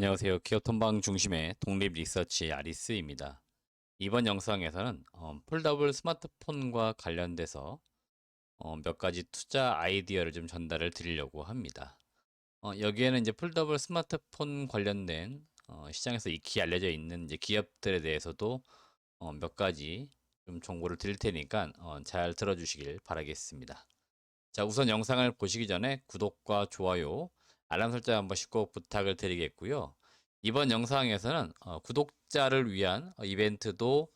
안녕하세요. 기업 탐방 중심의 독립 리서치 아리스입니다. 이번 영상에서는 폴더블 스마트폰과 관련돼서 몇 가지 투자 아이디어를 좀 전달을 드리려고 합니다. 여기에는 이제 폴더블 스마트폰 관련된 시장에서 익히 알려져 있는 이제 기업들에 대해서도 몇 가지 좀 정보를 드릴 테니까 잘 들어주시길 바라겠습니다. 자, 우선 영상을 보시기 전에 구독과 좋아요, 알람 설정 한 번씩 꼭 부탁을 드리겠고요. 이번 영상에서는 구독자를 위한 이벤트도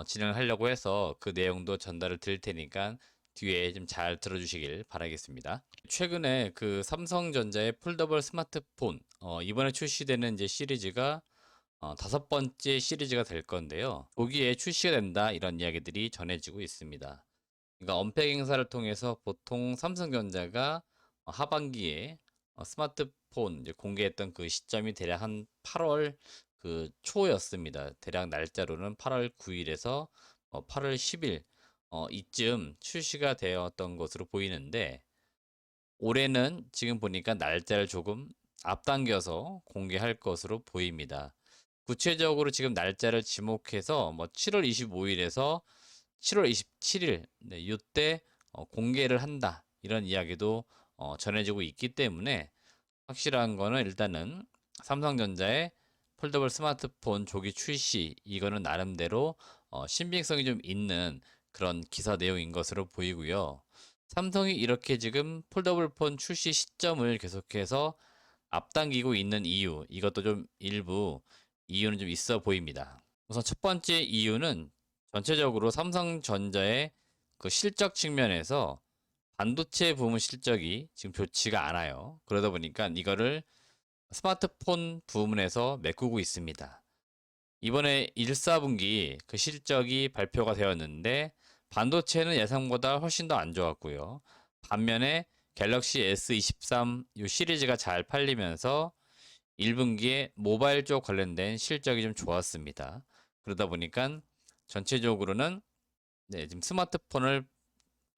진행을 하려고 해서 그 내용도 전달을 드릴 테니까 뒤에 좀 잘 들어주시길 바라겠습니다. 최근에 그 삼성전자의 폴더블 스마트폰 이번에 출시되는 이제 시리즈가 5번째 시리즈가 될 건데요. 거기에 출시가 된다 이런 이야기들이 전해지고 있습니다. 그러니까 언팩 행사를 통해서 보통 삼성전자가 하반기에 스마트폰 이제 공개했던 그 시점이 대략 한 8월 그 초였습니다. 대략 날짜로는 8월 9일에서 8월 10일 이쯤 출시가 되었던 것으로 보이는데 올해는 지금 보니까 날짜를 조금 앞당겨서 공개할 것으로 보입니다. 구체적으로 지금 날짜를 지목해서 뭐 7월 25일에서 7월 27일 네, 이때 공개를 한다 이런 이야기도 전해지고 있기 때문에 확실한 거는 일단은 삼성전자의 폴더블 스마트폰 조기 출시 이거는 나름대로 신빙성이 좀 있는 그런 기사 내용인 것으로 보이고요. 삼성이 이렇게 지금 폴더블 폰 출시 시점을 계속해서 앞당기고 있는 이유 이것도 좀 일부 이유는 좀 있어 보입니다. 우선 첫 번째 이유는 전체적으로 삼성전자의 그 실적 측면에서 반도체 부문 실적이 지금 좋지가 않아요. 그러다 보니까 이거를 스마트폰 부문에서 메꾸고 있습니다. 이번에 1, 4분기 그 실적이 발표가 되었는데 반도체는 예상보다 훨씬 더 안 좋았고요. 반면에 갤럭시 S23 이 시리즈가 잘 팔리면서 1분기에 모바일 쪽 관련된 실적이 좀 좋았습니다. 그러다 보니까 전체적으로는 네, 지금 스마트폰을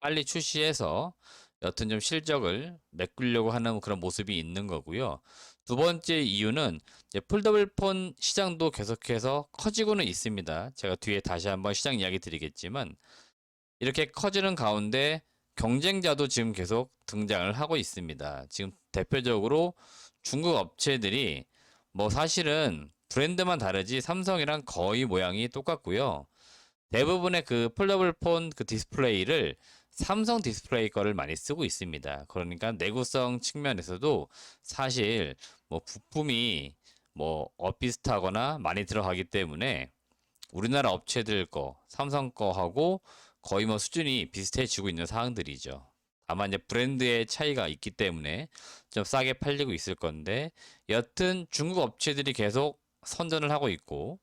빨리 출시해서 여튼 좀 실적을 메꾸려고 하는 그런 모습이 있는 거고요. 두 번째 이유는 이제 폴더블 폰 시장도 계속해서 커지고는 있습니다. 제가 뒤에 다시 한번 시장 이야기 드리겠지만 이렇게 커지는 가운데 경쟁자도 지금 계속 등장을 하고 있습니다. 지금 대표적으로 중국 업체들이 뭐 사실은 브랜드만 다르지 삼성이랑 거의 모양이 똑같고요. 대부분의 그 폴더블 폰 그 디스플레이를 삼성 디스플레이 거를 많이 쓰고 있습니다. 그러니까 내구성 측면에서도 사실 뭐 부품이 뭐 엇비슷하거나 많이 들어가기 때문에 우리나라 업체들 거, 삼성 거하고 거의 뭐 수준이 비슷해지고 있는 상황들이죠. 다만 이제 브랜드의 차이가 있기 때문에 좀 싸게 팔리고 있을 건데 여튼 중국 업체들이 계속 선전을 하고 있고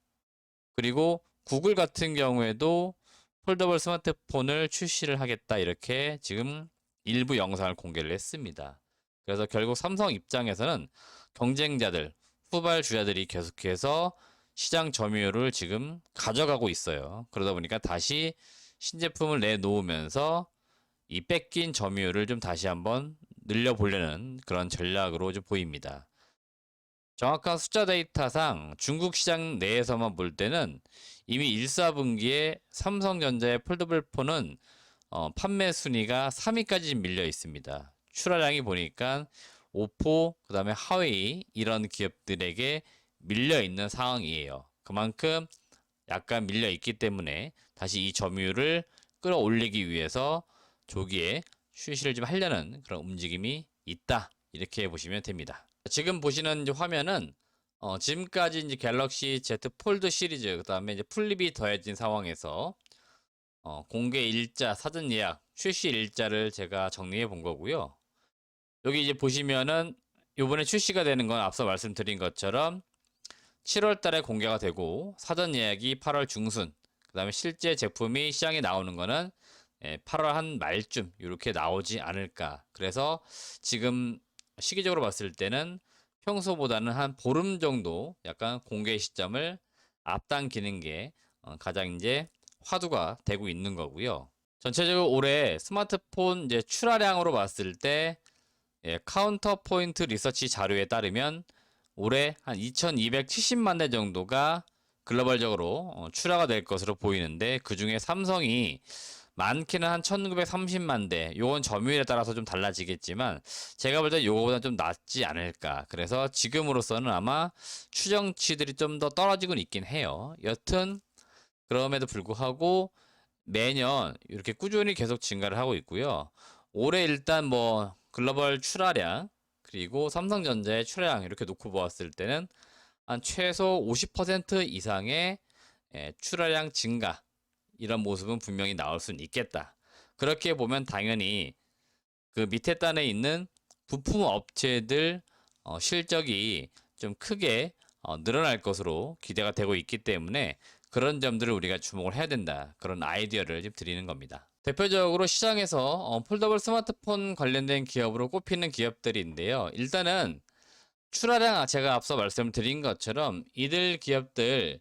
그리고 구글 같은 경우에도 폴더블 스마트폰을 출시를 하겠다 이렇게 지금 일부 영상을 공개를 했습니다. 그래서 결국 삼성 입장에서는 경쟁자들, 후발주자들이 계속해서 시장 점유율을 지금 가져가고 있어요. 그러다 보니까 다시 신제품을 내놓으면서 이 뺏긴 점유율을 좀 다시 한번 늘려보려는 그런 전략으로 좀 보입니다. 정확한 숫자 데이터상 중국 시장 내에서만 볼 때는 이미 1, 4분기에 삼성전자의 폴더블 폰은 판매 순위가 3위까지 밀려 있습니다. 출하량이 보니까 오포, 그 다음에 하웨이 이런 기업들에게 밀려 있는 상황이에요. 그만큼 약간 밀려 있기 때문에 다시 이 점유율을 끌어올리기 위해서 조기에 출시를 좀 하려는 그런 움직임이 있다. 이렇게 보시면 됩니다. 지금 보시는 이제 화면은 지금까지 이제 갤럭시 Z 폴드 시리즈 그다음에 이제 플립이 더해진 상황에서 공개 일자, 사전 예약, 출시 일자를 제가 정리해 본 거고요. 여기 이제 보시면은 이번에 출시가 되는 건 앞서 말씀드린 것처럼 7월 달에 공개가 되고 사전 예약이 8월 중순, 그다음에 실제 제품이 시장에 나오는 거는 8월 한 말쯤 이렇게 나오지 않을까. 그래서 지금 시기적으로 봤을 때는 평소보다는 한 보름 정도 약간 공개 시점을 앞당기는 게 가장 이제 화두가 되고 있는 거고요. 전체적으로 올해 스마트폰 이제 출하량으로 봤을 때 카운터 포인트 리서치 자료에 따르면 올해 한 2270만 대 정도가 글로벌적으로 출하가 될 것으로 보이는데, 그 중에 삼성이 많게는 한 1930만 대, 요건 점유율에 따라서 좀 달라지겠지만 제가 볼 때 요거보다 좀 낫지 않을까. 그래서 지금으로서는 아마 추정치들이 좀 더 떨어지곤 있긴 해요. 여튼 그럼에도 불구하고 매년 이렇게 꾸준히 계속 증가를 하고 있고요. 올해 일단 뭐 글로벌 출하량 그리고 삼성전자의 출하량 이렇게 놓고 보았을 때는 한 최소 50% 이상의 출하량 증가, 이런 모습은 분명히 나올 수는 있겠다. 그렇게 보면 당연히 그 밑에 단에 있는 부품 업체들 실적이 좀 크게 늘어날 것으로 기대가 되고 있기 때문에 그런 점들을 우리가 주목을 해야 된다. 그런 아이디어를 좀 드리는 겁니다. 대표적으로 시장에서 폴더블 스마트폰 관련된 기업으로 꼽히는 기업들인데요. 일단은 출하량, 제가 앞서 말씀드린 것처럼 이들 기업들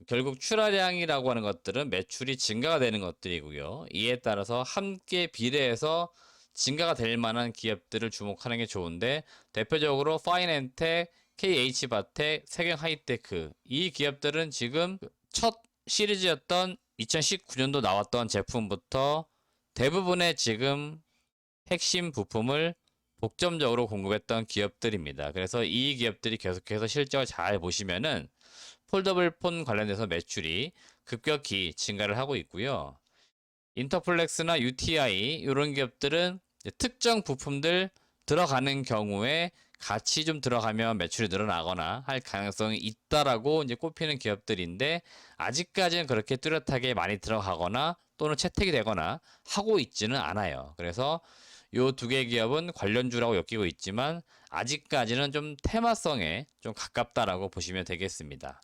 결국 출하량이라고 하는 것들은 매출이 증가가 되는 것들이고요. 이에 따라서 함께 비례해서 증가가 될 만한 기업들을 주목하는 게 좋은데, 대표적으로 파이낸텍, KH바텍, 세경하이테크, 이 기업들은 지금 첫 시리즈였던 2019년도 나왔던 제품부터 대부분의 지금 핵심 부품을 독점적으로 공급했던 기업들입니다. 그래서 이 기업들이 계속해서 실적을 잘 보시면은 폴더블 폰 관련돼서 매출이 급격히 증가를 하고 있고요. 인터플렉스나 UTI 이런 기업들은 특정 부품들 들어가는 경우에 같이 좀 들어가면 매출이 늘어나거나 할 가능성이 있다라고 이제 꼽히는 기업들인데, 아직까지는 그렇게 뚜렷하게 많이 들어가거나 또는 채택이 되거나 하고 있지는 않아요. 그래서 요 두 개 기업은 관련주라고 엮이고 있지만 아직까지는 좀 테마성에 좀 가깝다라고 보시면 되겠습니다.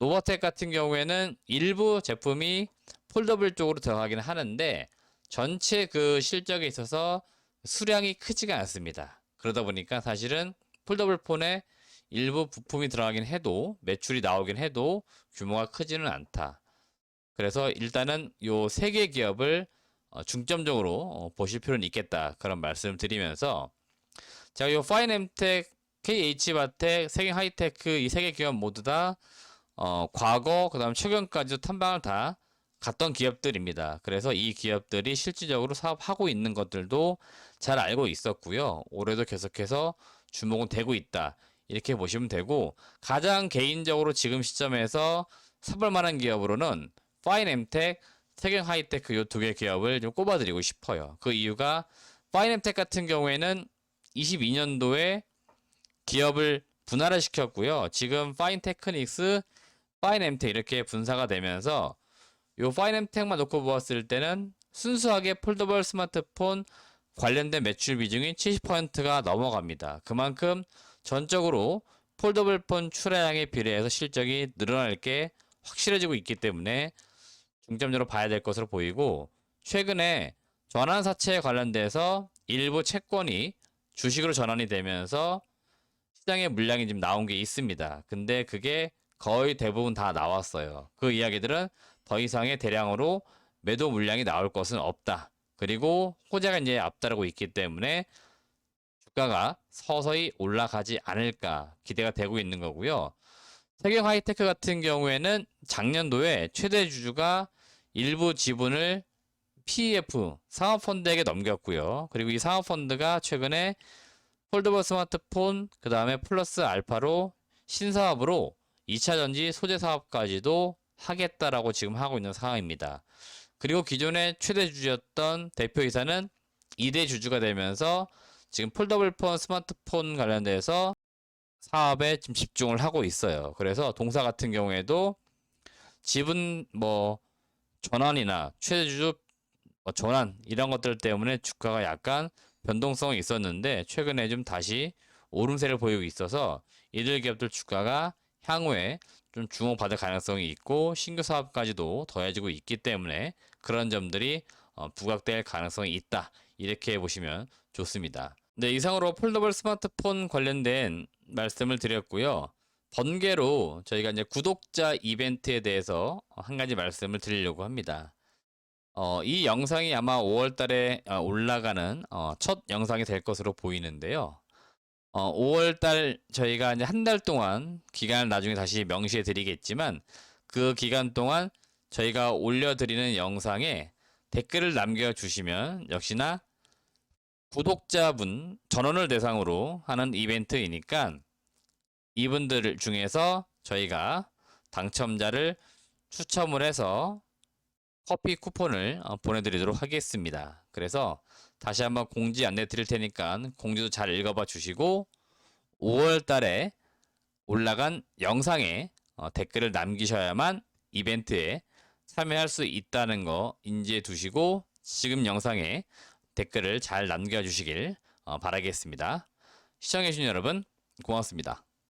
노바텍 같은 경우에는 일부 제품이 폴더블 쪽으로 들어가긴 하는데 전체 그 실적에 있어서 수량이 크지가 않습니다. 그러다 보니까 사실은 폴더블 폰에 일부 부품이 들어가긴 해도, 매출이 나오긴 해도 규모가 크지는 않다. 그래서 일단은 요 세 개 기업을 중점적으로 보실 필요는 있겠다, 그런 말씀 드리면서, 제가 요 파이낸텍, KH바텍, 세경하이테크 이 세 개 기업 모두 다 과거 그다음 최근까지도 탐방을 다 갔던 기업들입니다. 그래서 이 기업들이 실질적으로 사업하고 있는 것들도 잘 알고 있었고요. 올해도 계속해서 주목은 되고 있다, 이렇게 보시면 되고, 가장 개인적으로 지금 시점에서 사볼 만한 기업으로는 파이낸텍, 세경하이테크 이 두 개 기업을 좀 꼽아드리고 싶어요. 그 이유가 파이낸텍 같은 경우에는 22년도에 기업을 분할을 시켰고요. 지금 파인테크닉스, 파인엠텍 이렇게 분사가 되면서 요 파인엠텍만 놓고 보았을 때는 순수하게 폴더블 스마트폰 관련된 매출 비중이 70%가 넘어갑니다. 그만큼 전적으로 폴더블 폰 출하량에 비례해서 실적이 늘어날 게 확실해지고 있기 때문에 중점적으로 봐야 될 것으로 보이고, 최근에 전환사채에 관련돼서 일부 채권이 주식으로 전환이 되면서 시장에 물량이 지금 나온 게 있습니다. 근데 그게 거의 대부분 다 나왔어요. 그 이야기들은 더 이상의 대량으로 매도 물량이 나올 것은 없다. 그리고 호재가 이제 앞다르고 있기 때문에 주가가 서서히 올라가지 않을까 기대가 되고 있는 거고요. 세경 하이테크 같은 경우에는 작년도에 최대 주주가 일부 지분을 PEF 상업펀드에게 넘겼고요. 그리고 이 상업펀드가 최근에 폴더블 스마트폰, 그 다음에 플러스 알파로 신사업으로 2차 전지 소재 사업까지도 하겠다라고 지금 하고 있는 상황입니다. 그리고 기존의 최대 주주였던 대표이사는 2대 주주가 되면서 지금 폴더블 폰 스마트폰 관련돼서 사업에 지금 집중을 하고 있어요. 그래서 동사 같은 경우에도 지분 뭐 전환이나 최대 주주 전환 이런 것들 때문에 주가가 약간 변동성이 있었는데 최근에 좀 다시 오름세를 보이고 있어서 이들 기업들 주가가 향후에 좀 주목받을 가능성이 있고 신규 사업까지도 더해지고 있기 때문에 그런 점들이 부각될 가능성이 있다, 이렇게 보시면 좋습니다. 네, 이상으로 폴더블 스마트폰 관련된 말씀을 드렸고요. 번개로 저희가 이제 구독자 이벤트에 대해서 한 가지 말씀을 드리려고 합니다. 이 영상이 아마 5월 달에 올라가는 첫 영상이 될 것으로 보이는데요. 5월 달 저희가 이제 한 달 동안 기간을 나중에 다시 명시해 드리겠지만 그 기간 동안 저희가 올려드리는 영상에 댓글을 남겨주시면 역시나 구독자분 전원을 대상으로 하는 이벤트이니까 이분들 중에서 저희가 당첨자를 추첨을 해서 커피 쿠폰을 보내드리도록 하겠습니다. 그래서 다시 한번 공지 안내 드릴 테니까 공지도 잘 읽어봐 주시고 5월 달에 올라간 영상에 댓글을 남기셔야만 이벤트에 참여할 수 있다는 거 인지해 두시고 지금 영상에 댓글을 잘 남겨주시길 바라겠습니다. 시청해주신 여러분 고맙습니다.